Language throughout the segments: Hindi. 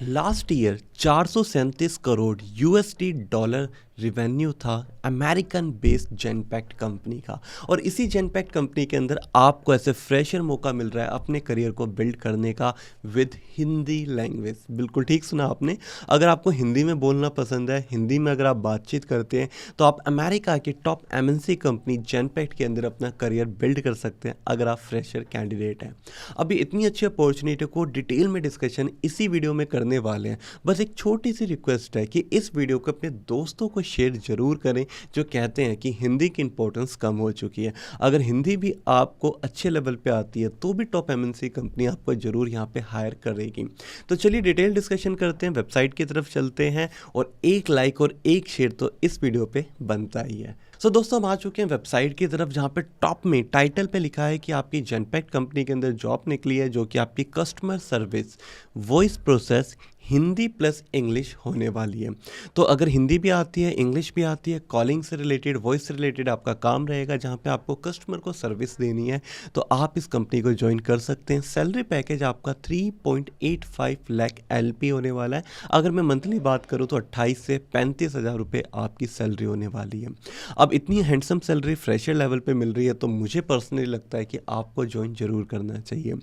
Last year 437 crore USD dollar revenue था अमेरिकन बेस्ड जेनपैक्ट कंपनी का। और इसी जेनपैक्ट कंपनी के अंदर आपको ऐसे फ्रेशर मौका मिल रहा है अपने करियर को बिल्ड करने का विद हिंदी लैंग्वेज। बिल्कुल ठीक सुना आपने। अगर आपको हिंदी में बोलना पसंद है, हिंदी में अगर आप बातचीत करते हैं, तो आप अमेरिका की टॉप एमएनसी कंपनी जेनपैक्ट के अंदर अपना करियर बिल्ड कर सकते हैं अगर आप फ्रेशर कैंडिडेट हैं। अभी इतनी अच्छी अपॉर्चुनिटी को डिटेल में डिस्कशन इसी वीडियो में करने वाले हैं। बस एक छोटी सी रिक्वेस्ट है कि इस वीडियो को अपने दोस्तों को शेयर जरूर करें जो कहते हैं कि हिंदी की इंपॉर्टेंस कम हो चुकी है। अगर हिंदी भी आपको अच्छे लेवल पे आती है तो भी टॉप एमएनसी कंपनी आपको जरूर यहाँ पे हायर करेगी। तो चलिए डिटेल डिस्कशन करते हैं, वेबसाइट की तरफ चलते हैं, और एक लाइक और एक शेयर तो इस वीडियो पे बनता ही है। दोस्तों, हम आ चुके हैं वेबसाइट की तरफ, जहाँ पे टॉप में टाइटल पे लिखा है कि आपकी जेनपैक्ट कंपनी के अंदर जॉब निकली है जो कि आपकी customer service voice process Hindi plus English होने वाली है। तो अगर हिंदी भी आती है, इंग्लिश भी आती है, कॉलिंग से रिलेटेड, वॉइस से रिलेटेड आपका काम रहेगा, जहाँ पे आपको कस्टमर को सर्विस देनी है, तो आप इस कंपनी को ज्वाइन कर सकते हैं। सैलरी पैकेज आपका 3.85 लाख LP होने वाला है। अगर मैं मंथली बात करूँ तो 28 से 35 हज़ार रुपये आपकी सैलरी होने वाली है। अब इतनी हैंडसम सैलरी फ्रेशर लेवल पे मिल रही है, तो मुझे पर्सनली लगता है कि आपको ज्वाइन जरूर करना चाहिए।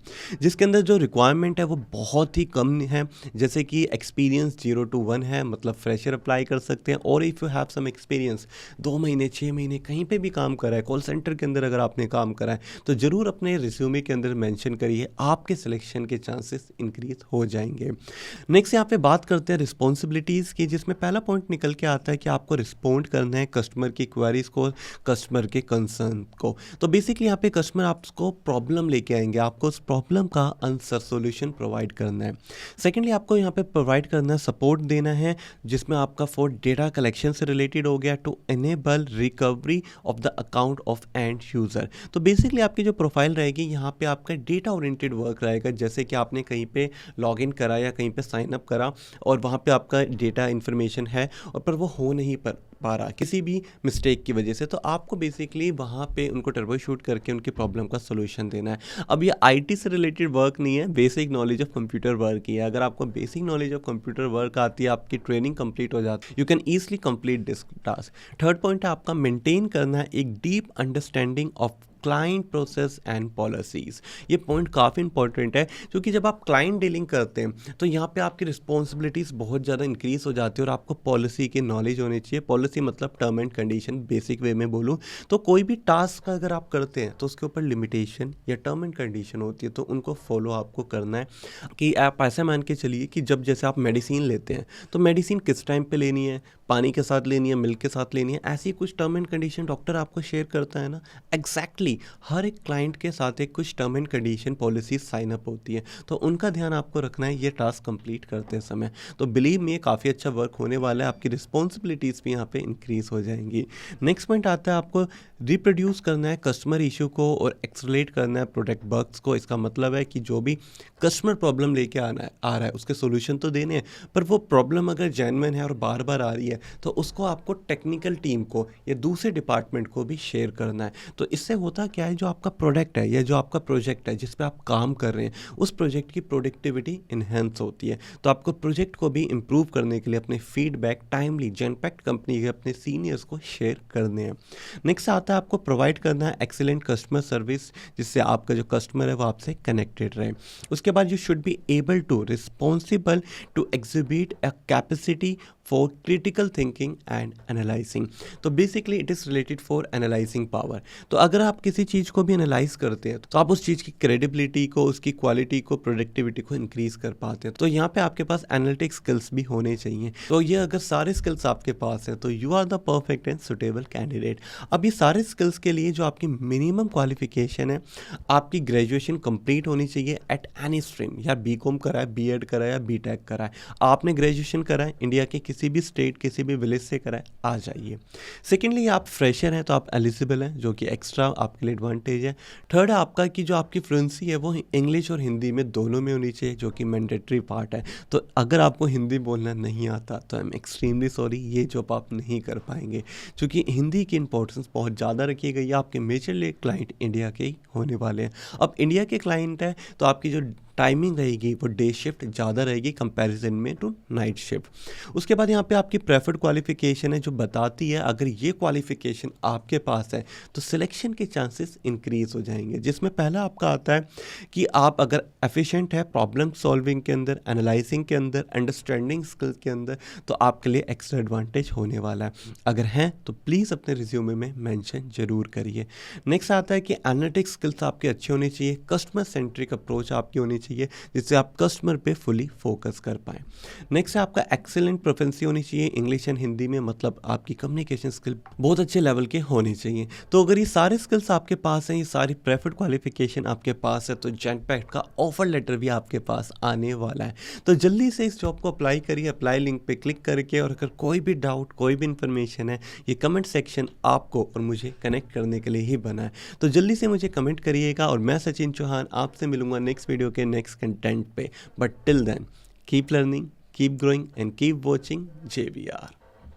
जिसके अंदर जो रिक्वायरमेंट है वो बहुत ही कम है, जैसे कि एक्सपीरियंस 0 to 1 है, मतलब फ्रेशर अप्लाई कर सकते हैं। और if you have some experience 2 महीने 6 महीने कहीं पे भी काम करा है, कॉल सेंटर के अंदर अगर आपने काम करा है, तो ज़रूर अपने रिज्यूमे के अंदर मेंशन करिए, आपके सिलेक्शन के चांसेस इंक्रीज हो जाएंगे। नेक्स्ट यहाँ पे बात करते हैं रिस्पॉन्सिबिलिटीज़ की, जिसमें पहला पॉइंट निकल के आता है कि आपको रिस्पॉन्ड करना है कस्टमर की क्वेरीज को, कस्टमर के कंसर्न को। तो बेसिकली यहाँ पे कस्टमर आपको प्रॉब्लम लेके आएंगे, आपको उस प्रॉब्लम का आंसर सोल्यूशन प्रोवाइड करना है। सेकेंडली आपको यहाँ पे प्रोवाइड करना है, सपोर्ट देना है, जिसमें आपका फॉर डेटा कलेक्शन से रिलेटेड हो गया, to enable recovery of the account of end user. तो बेसिकली आपकी जो प्रोफाइल रहेगी यहाँ पे आपका डेटा ओरिएंटेड वर्क रहेगा, जैसे कि आपने कहीं पे लॉगिन करा या कहीं पे साइन अप करा और वहाँ पे आपका डेटा इन्फॉर्मेशन है और पर वो हो नहीं पा रहा किसी भी मिस्टेक की वजह से, तो आपको बेसिकली वहाँ पे उनको टर्बो शूट करके उनकी प्रॉब्लम का सोल्यूशन देना है। अब ये आईटी से रिलेटेड वर्क नहीं है, basic knowledge of computer work ही है। अगर आपको basic knowledge of computer work आती है, आपकी ट्रेनिंग कंप्लीट हो जाती है, you can easily complete this task. Third point है आपका मेंटेन करना है एक deep understanding of client process and policies. ये पॉइंट काफ़ी इंपॉर्टेंट है, क्योंकि जब आप क्लाइंट डीलिंग करते हैं तो यहाँ पे आपकी रिस्पॉन्सिबिलिटीज़ बहुत ज़्यादा इंक्रीज हो जाती है और आपको पॉलिसी की नॉलेज होनी चाहिए। पॉलिसी मतलब term and condition, basic way में बोलूँ तो कोई भी टास्क अगर आप करते हैं तो उसके ऊपर लिमिटेशन या टर्म एंड कंडीशन होती है, तो उनको फॉलो आपको करना है। कि आप ऐसे मान के चलिए कि जब जैसे आप मेडिसिन लेते हैं तो मेडिसिन किस टाइम पे लेनी है, पानी के साथ लेनी है, मिल्क के साथ लेनी है, ऐसी कुछ टर्म एंड कंडीशन डॉक्टर आपको शेयर करता है ना। एग्जैक्टली हर एक क्लाइंट के साथ एक कुछ term and condition policy sign up होती है, तो उनका ध्यान आपको रखना है ये टास्क कंप्लीट करते समय। तो बिलीव में काफ़ी अच्छा वर्क होने वाला है, आपकी रिस्पॉन्सिबिलिटीज़ भी यहाँ पे इंक्रीज हो जाएंगी। नेक्स्ट पॉइंट आता है आपको रिप्रोड्यूस करना है कस्टमर इशू को और एक्सलेट करना है प्रोडक्ट बग्स को। इसका मतलब है कि जो भी कस्टमर प्रॉब्लम लेके आ रहा है उसके सोल्यूशन तो देने हैं, पर वो प्रॉब्लम अगर जेन्युइन है और बार बार आ रही है तो उसको आपको टेक्निकल टीम को या दूसरे डिपार्टमेंट को भी शेयर करना है। तो इससे होता क्या है, जो आपका प्रोडक्ट है या जो आपका प्रोजेक्ट है जिस पे आप काम कर रहे हैं, उस प्रोजेक्ट की प्रोडक्टिविटी इन्हेंस होती है। तो आपको प्रोजेक्ट को भी इम्प्रूव करने के लिए अपने फीडबैक टाइमली जेनपैक्ट कंपनी के अपने सीनियर्स को शेयर करने हैं। नेक्स्ट आता है आपको प्रोवाइड करना है एक्सीलेंट कस्टमर सर्विस, जिससे आपका जो कस्टमर है वो आपसे कनेक्टेड रहे। उसके बाद you should be able to responsible to exhibit a capacity for critical thinking and analysing. तो basically it is related for analysing power. तो अगर आप किसी चीज़ को भी एनालाइज करते हैं तो आप उस चीज़ की क्रेडिबिलिटी को, उसकी क्वालिटी को, प्रोडक्टिविटी को इंक्रीज कर पाते हैं। तो यहाँ पे आपके पास एनालिटिक स्किल्स भी होने चाहिए। तो ये अगर सारे स्किल्स आपके पास हैं तो you are the perfect and suitable candidate. अब ये सारे स्किल्स के लिए जो आपकी मिनिमम क्वालिफिकेशन है, आपकी ग्रेजुएशन कंप्लीट होनी चाहिए एट एनी स्ट्रीम, या बीकॉम करा है, बीएड करा है या बीटेक करा है। आपने ग्रेजुएशन करा है इंडिया के किसी भी स्टेट, किसी भी विलेज से करा है, आ जाइए। सेकेंडली आप फ्रेशर हैं तो आप एलिजिबल हैं, जो कि एक्स्ट्रा आपके लिए एडवांटेज है। थर्ड है आपका कि जो आपकी फ्लुएंसी है वो इंग्लिश और हिंदी में दोनों में होनी चाहिए, जो कि मैंडेटरी पार्ट है। तो अगर आपको हिंदी बोलना नहीं आता तो आई एम एक्सट्रीमली सॉरी, ये जॉब आप नहीं कर पाएंगे, क्योंकि हिंदी की इंपॉर्टेंस बहुत ज़्यादा रखी गई है। आपके मेजरली क्लाइंट इंडिया के ही होने वाले हैं। अब इंडिया के क्लाइंट है तो आपकी जो टाइमिंग रहेगी वो डे शिफ्ट ज़्यादा रहेगी कंपैरिजन में टू नाइट शिफ्ट। उसके बाद यहाँ पे आपकी प्रेफर्ड क्वालिफिकेशन है जो बताती है अगर ये क्वालिफिकेशन आपके पास है तो सिलेक्शन के चांसेस इंक्रीज हो जाएंगे, जिसमें पहला आपका आता है कि आप अगर एफिशिएंट है प्रॉब्लम सॉल्विंग के अंदर, एनालाइजिंग के अंदर, अंडरस्टैंडिंग स्किल्स के अंदर, तो आपके लिए एक्स्ट्रा एडवांटेज होने वाला है। अगर हैं तो प्लीज़ अपने रिज्यूमे में मेंशन जरूर करिए। नेक्स्ट आता है कि एनालिटिक्स स्किल्स आपके अच्छे होने चाहिए, कस्टमर सेंट्रिक अप्रोच आपकी होनी चाहिए जिससे आप कस्टमर पे फुली फोकस कर पाएँ। नेक्स्ट है आपका एक्सेलेंट प्रोफेंसी होनी चाहिए इंग्लिश एंड हिंदी में, मतलब आपकी कम्युनिकेशन स्किल बहुत अच्छे लेवल के होने चाहिए। तो अगर ये सारे स्किल्स आपके पास हैं, ये सारी प्रेफर्ड क्वालिफिकेशन आपके पास है, तो जेनपैक्ट का ऑफर लेटर भी आपके पास आने वाला है। तो जल्दी से इस जॉब को अप्लाई करिए, अप्लाई लिंक पे क्लिक करके। और अगर कोई भी डाउट, कोई भी इन्फॉर्मेशन है, ये कमेंट सेक्शन आपको और मुझे कनेक्ट करने के लिए ही बना है। तो जल्दी से मुझे कमेंट करिएगा और मैं सचिन चौहान आपसे मिलूंगा नेक्स्ट वीडियो के नेक्स्ट कंटेंट पे। But till then keep learning, keep growing and keep watching JVR.